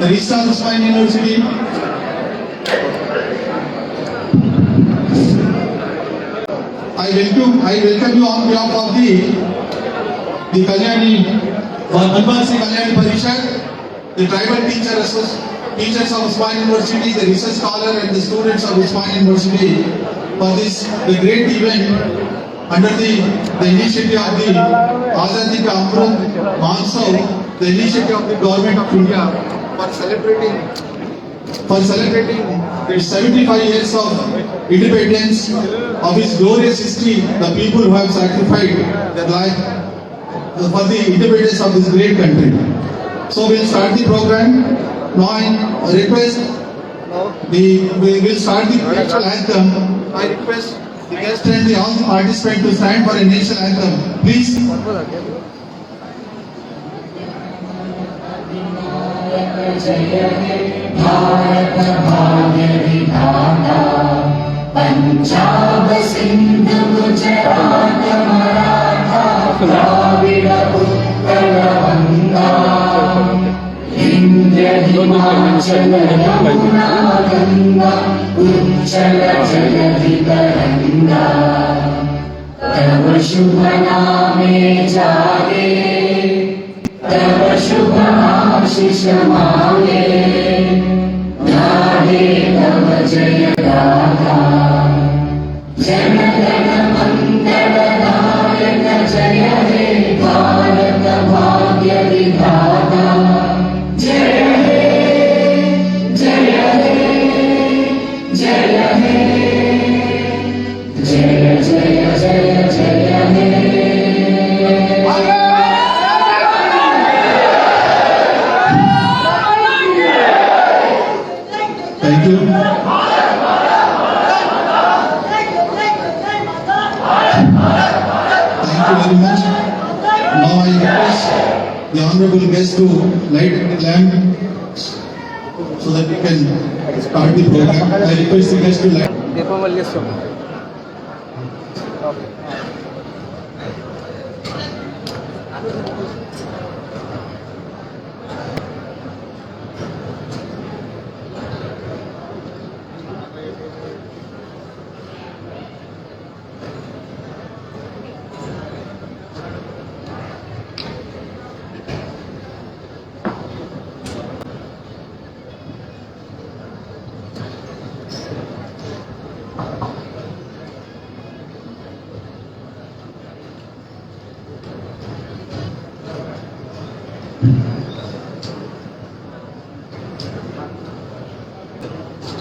The Registrar of Swine University, I welcome you on behalf of the Kalyani Advanced Kalyani Parishad, the tribal teachers of Swine University, the research scholar and the students of Swine University for this the great event under the initiative of the Azadi Ka Amrit Mahotsav, the initiative of the Government of India for celebrating its 75 years of independence, of its glorious history, the people who have sacrificed their life for the independence of this great country. So we'll start the program. Now I request we will start the national anthem. I request the guests and all the participants to stand for a national anthem. Please. जय हे भारत भाग्य विधाता पंजाब सिंध गुजरात मराठा द्राविड़ उत्कल गंगा विंध्य हिमाचल यमुना गंगा उच्चल जलधि तरंगा तव शुभ नामे जागे तव शुभ आशीष मांगे गाहे तव जय गाथा जन गण मंगल दायक जय हे भारत भाग्य विधाता जय हे जय हे जय हे जय जय जय जय हे Thank you. Thank you very much. Now I request the honorable guest to light the lamp so that we can start the program. I request the guest to light.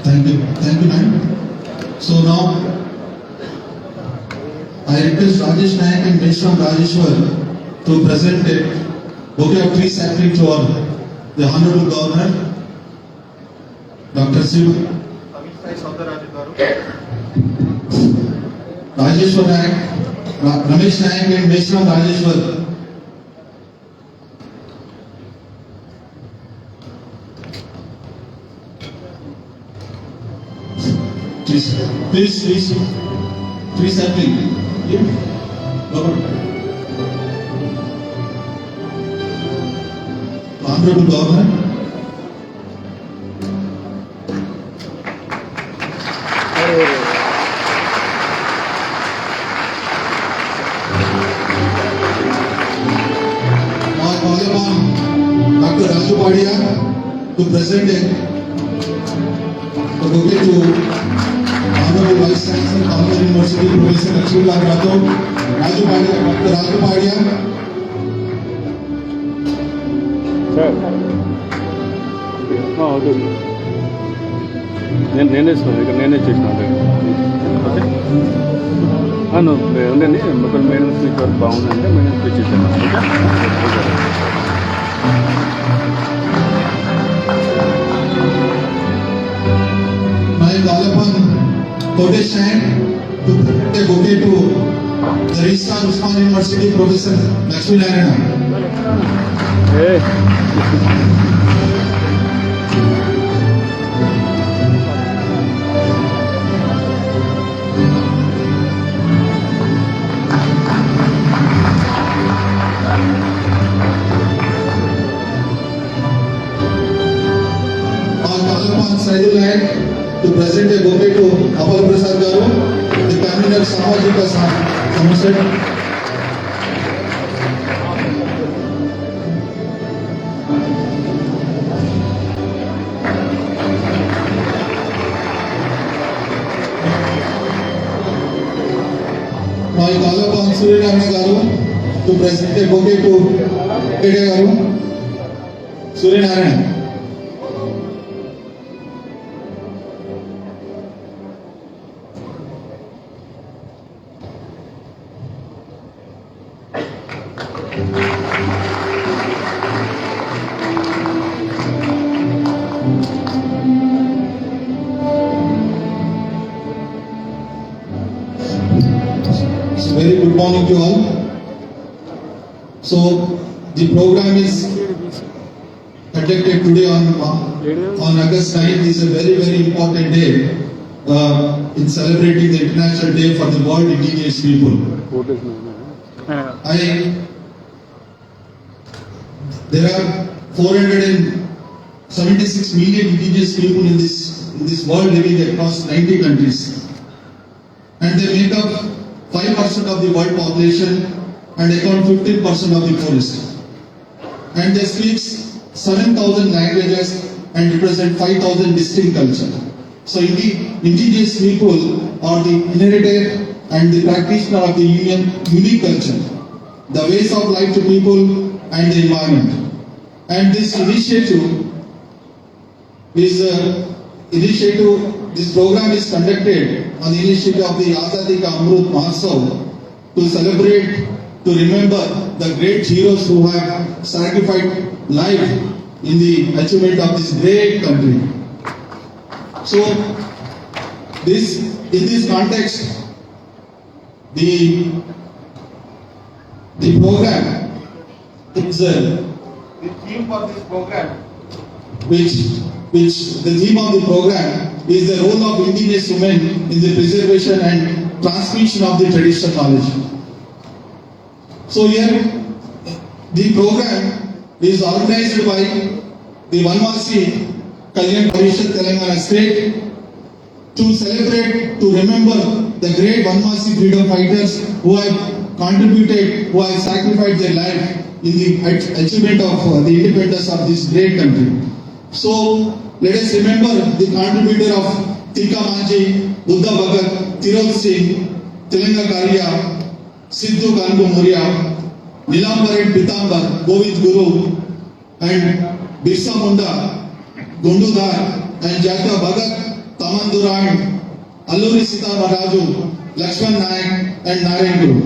Thank you, ma'am. So now I request Rajesh Nayak and Meshram Rajeshwar to present a bouquet of tree sapling to our the Honorable Governor, Dr. Siv. Rajeshwar Nayak, Ramesh Nayak and Meshram Rajeshwar. Please, tree sapling. Honorable Governor. Now call upon Dr. Raju Padia to present a bouquet to Honorable Vice Chancellor, Kalyan University, Professor Lakshmi Rathod, Raju Padia, Dr. Raju Padia. Sir. నేనే చేసిన okay ఉండండి మొత్తం main speech వరకు బాగుందంటే main speech ఇస్తాను okay I call upon Kodeshan to present a bouquet to the Registrar Usman University Professor Lakshmi Narayana. Saidulai to present a bouquet to Apal Prasad Garu, the convener Samajika Samusat. I call upon Surya Garu to present a bouquet to Kede Garu, Surya Narayana. Very good morning to all. So the program is conducted today on August 9th. Is a very important day in celebrating the International Day for the World Indigenous People. There are 476 million indigenous people in this world living across 90 countries, and they make up 5% of the world population and account 15% of the poorest. And they speak 7,000 languages and represent 5,000 distinct cultures. So indigenous people are the inheritor and the practitioner of the unique culture, the ways of life to people and the environment. And this initiative this program is conducted on the initiative of the Azadi Ka Amrut Mahotsav to celebrate, to remember the great heroes who have sacrificed life in the achievement of this great country. So, in this context, the program is the theme for this program, which the theme of the program is the role of indigenous women in the preservation and transmission of the traditional knowledge. So here, the program is organized by the Vanvasi Kalyan Parishad Telangana State to celebrate, to remember the great Vanvasi freedom fighters who have contributed, who have sacrificed their life in the achievement of the independence of this great country. So let us remember the contributor of Tika Manji, Buddha Bhagat, Tirot Singh, Tilanga Karya, Siddhu Kanbu Moria, Nilambaret Pitambar, Govind Guru, and Birsa Munda, Gundudar, and Jata Bhagat, Tamandurayan, Alluri Sita Maraju, Lakshman Nayak, and Narayan Guru.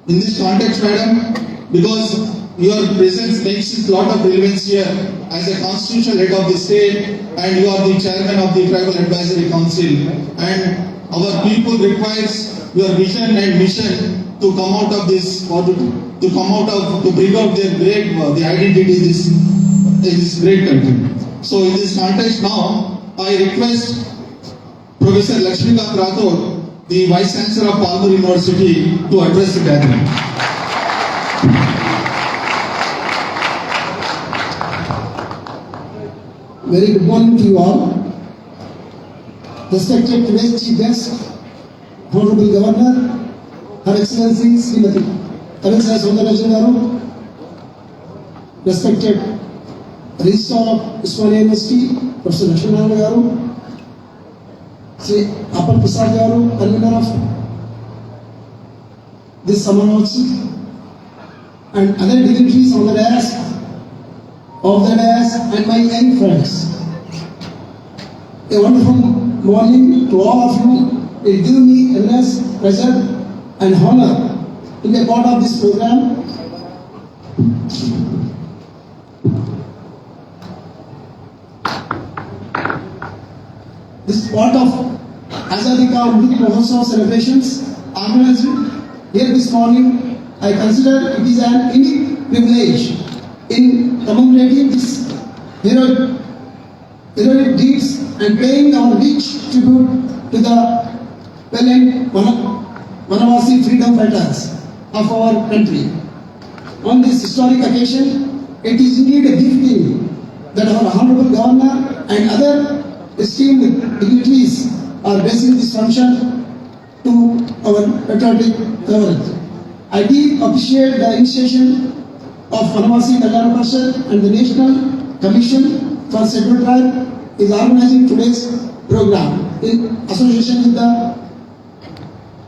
In this context, madam, because your presence makes a lot of relevance here as a constitutional head of the state, and you are the chairman of the Tribal Advisory Council, and our people requires your vision and mission to come out of this, or to bring out their great, the identity in this great country. So in this context now, I request Professor Lakshmikant Rathod, the Vice Chancellor of Palmer University, to address the gathering. Very good morning to you all. Respected today's Chief Guest, Honorable Governor, Her Excellency Srimati Kamensai Soundarajan Garu, respected Registrar of Usman University, Professor Lakshmi Narayana Garu, Sri Apal Prasad Garu, convener of this Samraya, and other dignitaries on the dais, and my young friends. A wonderful morning to all of you. It gives me immense pleasure and honor to be a part of this program. this part of Azadi Ka Amrit Mahotsav celebrations organized here this morning, I consider it is an unique privilege in commemorating this heroic deeds and paying our rich tribute to the valiant Vanavasi freedom fighters of our country. On this historic occasion, it is indeed a big thing that our Honorable Governor and other esteemed dignitaries are basing this function to our patriotic coverage. I do appreciate the initiation of Vanavasi Kalyana Parishad and the National Commission for Scheduled Tribe is organizing today's program in association with the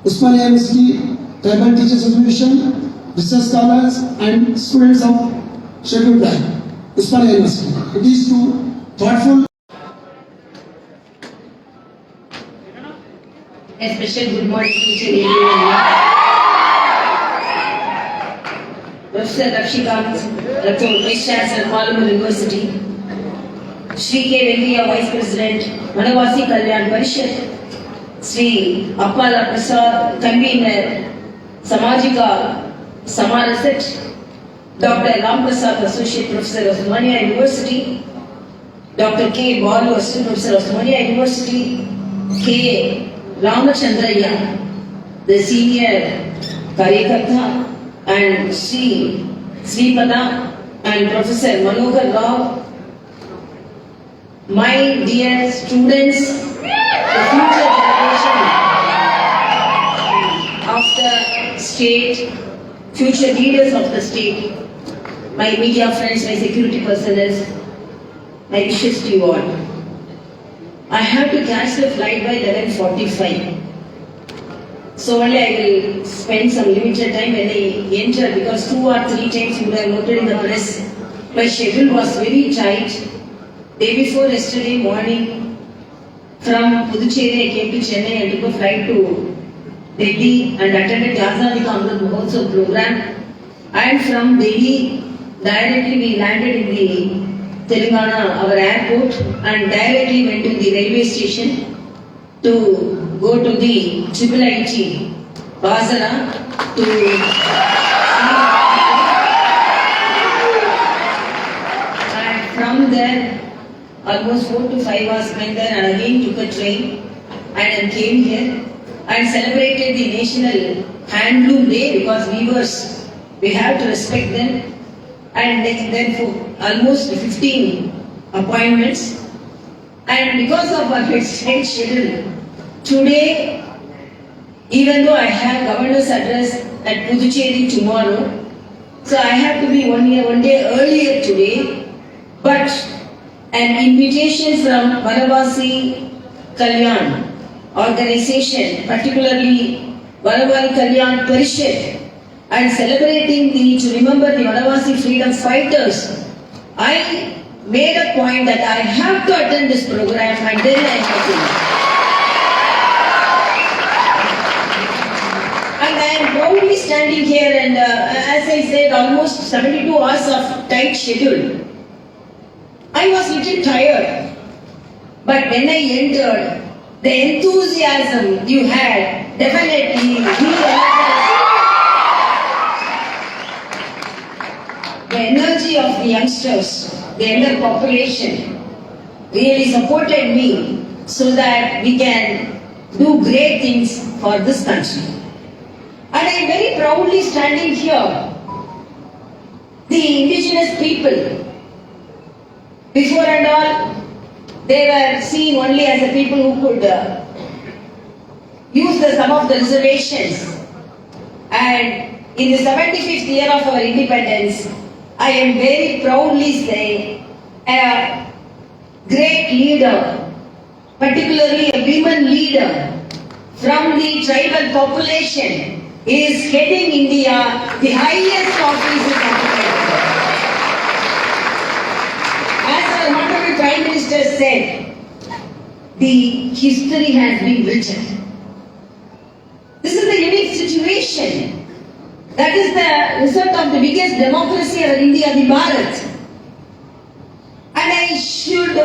Usmania University Tribal Teachers Association, research scholars and students of Scheduled Tribe, Usmania University. It is to thoughtful. A special good morning to each and everyone. Professor Rakshikant Rathod, Vice Chancellor, Parliament University. Shri K. Venkaiah, Vice President, Vanavasi Kalyan Parishad. Shri Appala Prasad, Convener, Samajika Samaraset. Dr. Ram Prasad, Associate Professor of Samraya University. Dr. K. Balu, Assistant Professor of Samraya University. K. Ramachandraya, the Senior Karyakarta, and Sripada and Professor Manohar Rao. My dear students, the future generation of the state, future leaders of the state, my media friends, my security personnel, my wishes to you all. I have to catch the flight by 11:45. So only I will spend some limited time when I enter, because 2 or 3 times you would have noted in the press, my schedule was very tight. Day before yesterday morning, from Puducherry I came to Chennai and took a flight to Delhi and attended Azadi Ka Amrit Mahotsav program. And from Delhi, directly we landed in the Telangana, our airport, and directly went to the railway station to go to the IIIT Basara to and from there almost 4 to 5 hours spent there, and again took a train and came here and celebrated the National Handloom Day, because weavers, we have to respect them. And then for almost 15 appointments, and because of our tight schedule, today, even though I have governor's address at Puducherry tomorrow, so I have to be one day earlier today, but an invitation from Vanavasi Kalyan organization, particularly Vanavasi Kalyan Parishad, and celebrating to remember the Vanavasi freedom fighters, I made a point that I have to attend this program, and then I attended. And I am proudly standing here, and as I said, almost 72 hours of tight schedule. I was a little tired, but when I entered, the enthusiasm you had definitely the energy of the youngsters, the younger population, really supported me so that we can do great things for this country. And I am very proudly standing here. The indigenous people, before and all, they were seen only as the people who could use some of the reservations. And in the 75th year of our independence, I am very proudly saying a great leader, particularly a women leader from the tribal population, is heading India, the highest office in Africa. As our Honorable Prime Minister said, the history has been written. This is a unique situation. That is the result of the biggest democracy of India, the Bharat. And I should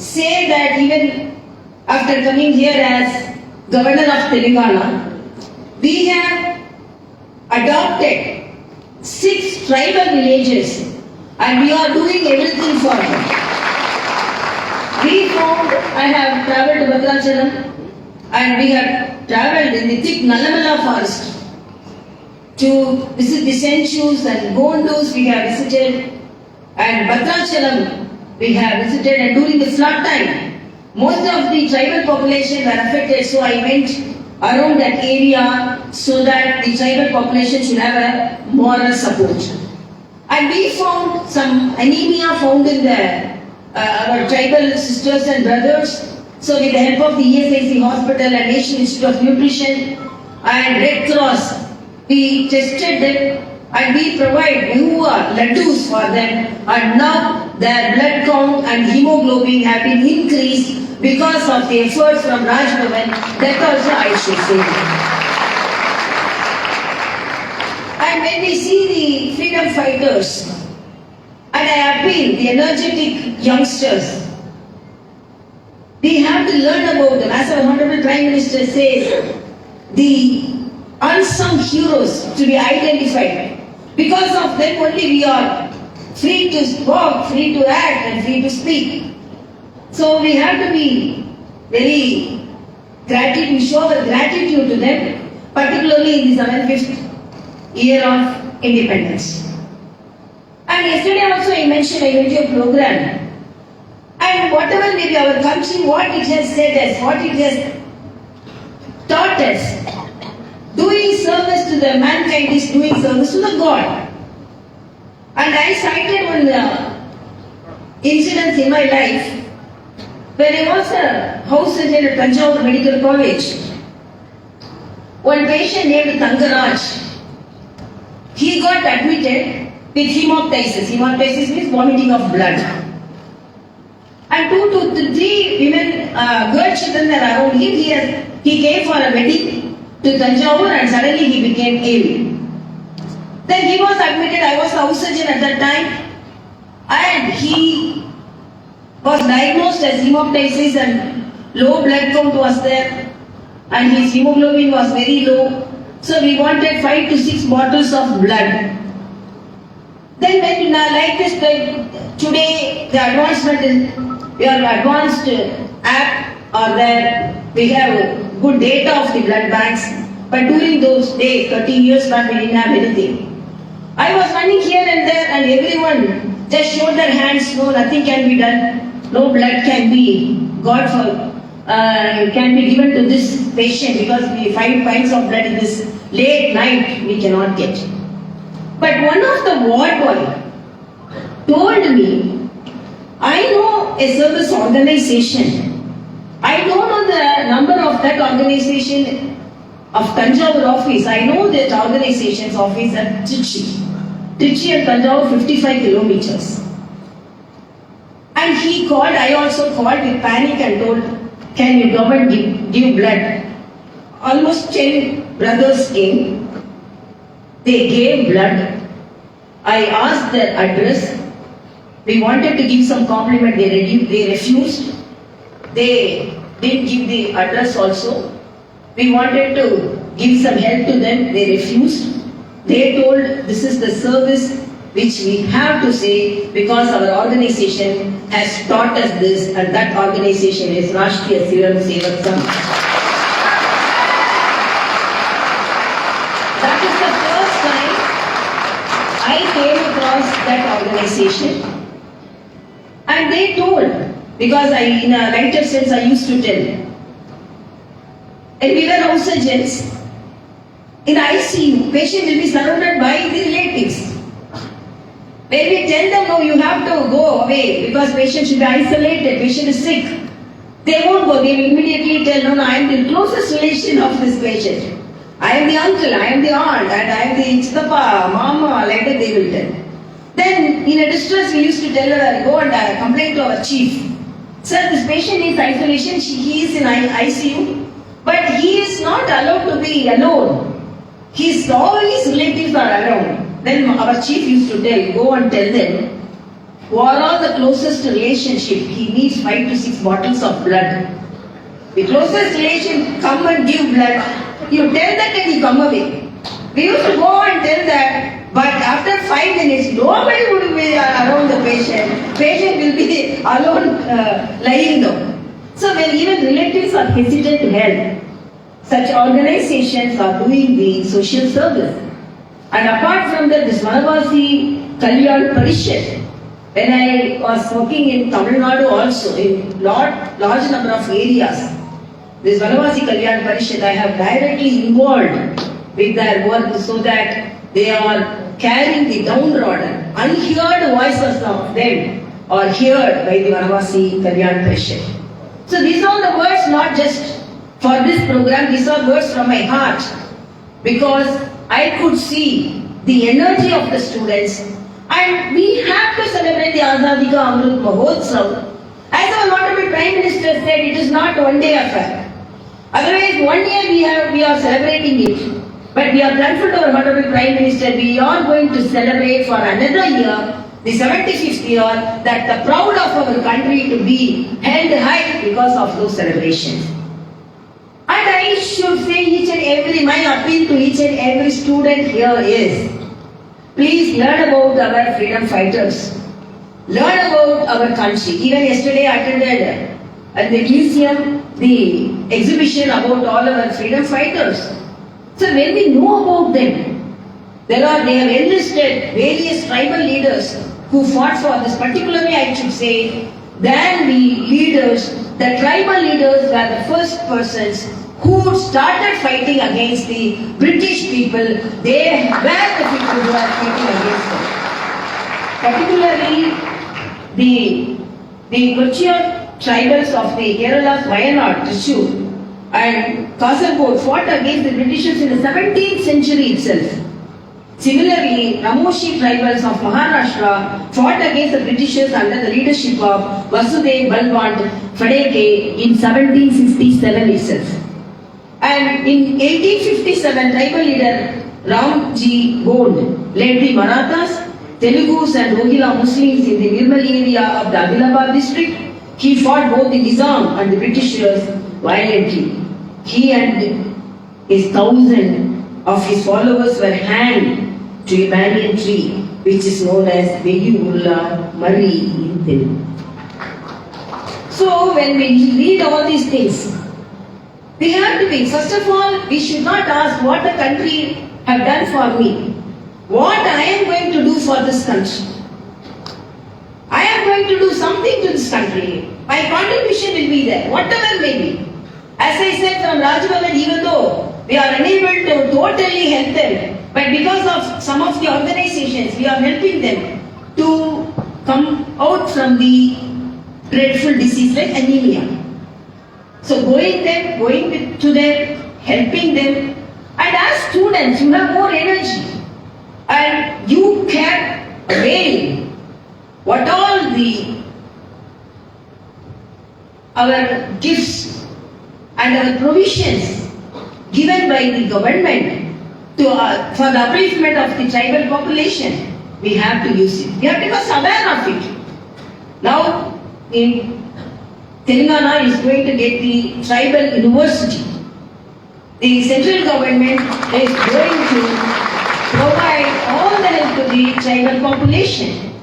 say that even after coming here as Governor of Telangana, we have adopted 6 tribal villages and we are doing everything for them. I have travelled to Bhadrachalam and we have travelled in the thick Nallamala forest to visit the Senchus and Gondus we have visited, and Bhadrachalam we have visited, and during the flood time most of the tribal population were affected, so I went around that area so that the tribal population should have a moral support. And we found some anemia found in our tribal sisters and brothers. So with the help of the ESIC Hospital and National Institute of Nutrition and Red Cross, we tested them and we provide new laddus for them, and now their blood count and hemoglobin have been increased because of the efforts from Raj Bhavan. That also I should say. And when we see the freedom fighters, and I appeal the energetic youngsters, we have to learn about them. As our Honorable Prime Minister says, the unsung heroes to be identified. Because of them only we are free to walk, free to act and free to speak. So we have to be very gratitude, we show our gratitude to them, particularly in the 75th year of independence. And yesterday also I mentioned I went to a program. And whatever may be our country, what it has said us, what it has taught us, doing service to the mankind is doing service to the God. And I cited one incident in my life when I was a house surgeon at Tanjore Medical College. One patient named Tangaraj, he got admitted with hemoptysis. Hemoptysis means vomiting of blood. And 2 to 3 women, girl children were around him. He came for a wedding to Tanjore and suddenly he became ill. Then he was admitted. I was a house surgeon at that time, and he was diagnosed as hemoptysis and low blood count was there and his hemoglobin was very low. So we wanted 5 to 6 bottles of blood. Then when like this, today the advancement is, your advanced app are there, we have good data of the blood banks, but during those days, 30 years back, we didn't have anything. I was running here and there and everyone just showed their hands, no, nothing can be done, no blood can be got for, can be given to this patient because we 5 pints of blood in this late night we cannot get. But one of the ward boy told me, I know a service organization. I don't know the number of that organization of Tanjore office. I know that organization's office at Trichy. Trichy and Tanjore 55 kilometers. And he called, I also called with panic and told, can you come and give blood? Almost 10 brothers came. They gave blood. I asked their address. We wanted to give some compliment. They refused. They didn't give the address also. We wanted to give some help to them. They refused. They told this is the service which we have to say because our organization has taught us this, and that organization is Rashtriya Swayam Sevak Sangh. That is the first time I came across that organization, and they told, because in a lighter sense I used to tell, and we were house surgeons, in ICU, patient will be surrounded by the relatives. When we tell them, no, you have to go away because patient should be isolated, patient is sick, they won't go. They will immediately tell, no, I am the closest relation of this patient. I am the uncle, I am the aunt, and I am the chittappa, mama, like that they will tell. Then in a distress, we used to tell her, go and complain to our chief. Sir, this patient needs isolation, he is in ICU, but he is not allowed to be alone. All his relatives are around. Then our chief used to tell, go and tell them, who are all the closest relationship, he needs 5 to 6 bottles of blood. The closest relation come and give blood. You tell that and you come away. We used to go and tell that, but after 5 minutes, nobody would be around the patient. Patient will be alone lying down. So when even relatives are hesitant to help, such organizations are doing the social service. And apart from that, this Vanavasi Kalyan Parishad, when I was working in Tamil Nadu also, in large number of areas, this Vanavasi Kalyan Parishad, I have directly involved with their work so that they are carrying the downtrodden, unheard voices of them are heard by the Vanavasi Kalyan Parishad. So these are the words not just for this program, these are words from my heart, because I could see the energy of the students, and we have to celebrate the Azadi Ka Amrit Mahotsav. As our Honorable Prime Minister said, it is not one day affair. Otherwise, 1 year we are celebrating it. But we are thankful to our Honorable Prime Minister, we are going to celebrate for another year, the 75th year, that the proud of our country to be held high because of those celebrations. And I should say my appeal to each and every student here is, please learn about our freedom fighters. Learn about our country. Even yesterday I attended at the museum the exhibition about all our freedom fighters. So when we know about them, they have enlisted various tribal leaders who fought for this. Particularly I should say, than the leaders, the tribal leaders were the first persons who started fighting against the British people. They were the people who were fighting against them. Particularly the Kochiyar tribals of the Kerala's Wayanad, Thrissur and Kasaragod fought against the Britishers in the 17th century itself. Similarly, Ramoshi tribals of Maharashtra fought against the Britishers under the leadership of Vasudev Balwant Phadke in 1767 itself. And in 1857, tribal leader Ramji Gond led the Marathas, Telugus and Rohilla Muslims in the Nirmal area of the Adilabad district. He fought both the Nizam and the Britishers violently. He and his 1,000 of his followers were hanged to a banyan tree, which is known as Vegiulla Murray in Telugu. So when we read all these things, we have to be, first of all, we should not ask what the country have done for me. What I am going to do for this country. I am going to do something to this country. My contribution will be there, whatever may be. As I said from Rajbhavan, even though we are unable to totally help them, but because of some of the organizations, we are helping them to come out from the dreadful disease like anemia. So going to them, helping them, and as students, you have more energy, and you can avail what all our gifts and our provisions given by the government for the upliftment of the tribal population. We have to use it. We have to become aware of it. Now, in Telangana is going to get the tribal university. The central government is going to provide all the help to the tribal population.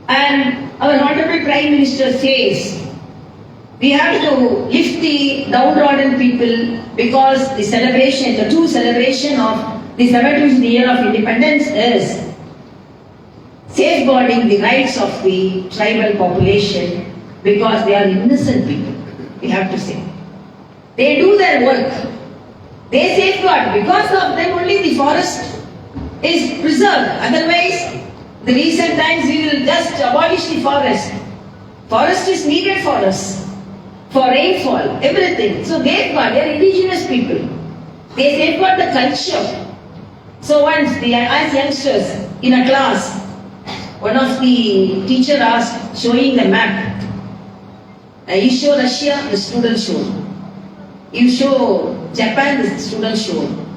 And our Honorable Prime Minister says, we have to lift the downtrodden people because the celebration, the true celebration of the 75th year of independence is safeguarding the rights of the tribal population because they are innocent people, we have to say. They do their work. They safeguard. Because of them only the forest is preserved. Otherwise, the recent times we will just abolish the forest. Forest is needed for us. For rainfall, everything. So they are indigenous people. They safeguard the culture. So once, as youngsters in a class, one of the teacher asked, showing the map. You show Russia, the student showed. You show Japan, the student showed.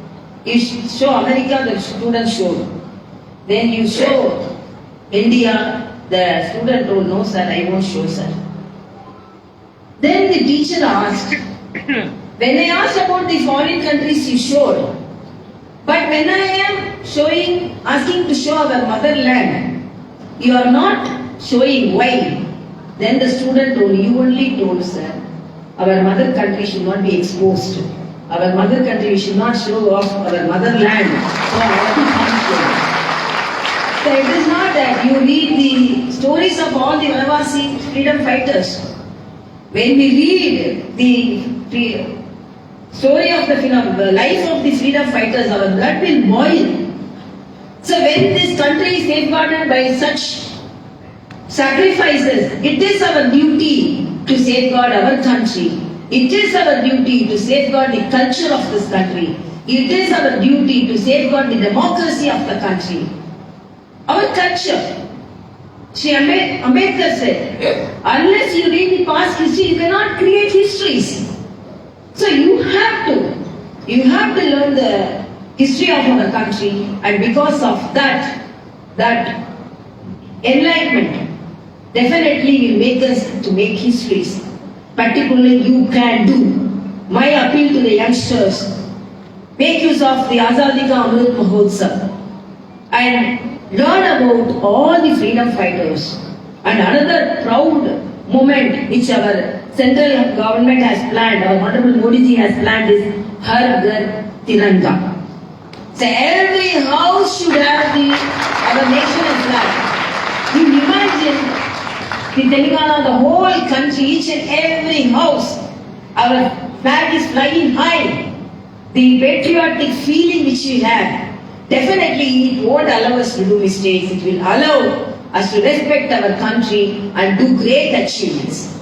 You show America, the student showed. Then you show India, the student told, no sir, I won't show sir. Then the teacher asked, When I asked about the foreign countries, you showed. But when I am asking to show our motherland, you are not showing why. Then the student told, you only told, sir, our mother country should not be exposed. Our mother country should not show off our motherland. So I have to come. So it is not that you read the stories of all the Vanavasi freedom fighters. When we read the story of the life of the freedom fighters, our blood will boil. So when this country is safeguarded by such sacrifices, it is our duty to safeguard our country. It is our duty to safeguard the culture of this country. It is our duty to safeguard the democracy of the country. Our culture. Shri Ambedkar said, unless you read the past history, you cannot create histories. So you have to learn the history of our country, and because of that enlightenment definitely will make us to make histories. Particularly you can do. My appeal to the youngsters, make use of the Azadi Ka Amrit Mahotsav and learn about all the freedom fighters. And another proud moment which our central government has planned, our Honorable Modi ji has planned, is Har Ghar Tiranga. So every house should have our national flag. You imagine the Telangana, the whole country, each and every house, our flag is flying high. The patriotic feeling which we have, definitely it won't allow us to do mistakes. It will allow us to respect our country and do great achievements.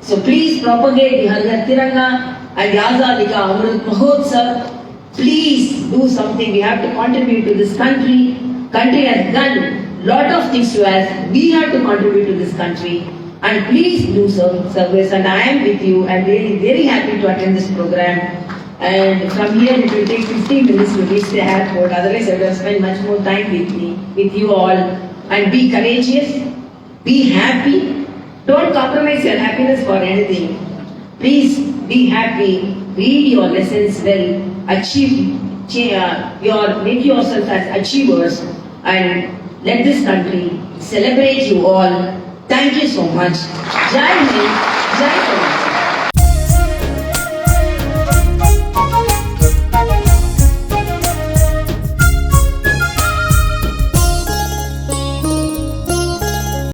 So please propagate the Har Ghar Tiranga and the Azadi Ka Amrit Mahotsav. Please do something. We have to contribute to this country. Country has done lot of things to us. We have to contribute to this country. And please do service. And I am with you. I am really very happy to attend this program. And from here it will take 15 minutes to reach the airport. Otherwise I would have spent much more time with you all. And be courageous. Be happy. Don't compromise your happiness for anything. Please be happy. Read your lessons well. Make yourself as achievers. And let this country celebrate you all. Thank you so much. Jai Hind, Jai Hind.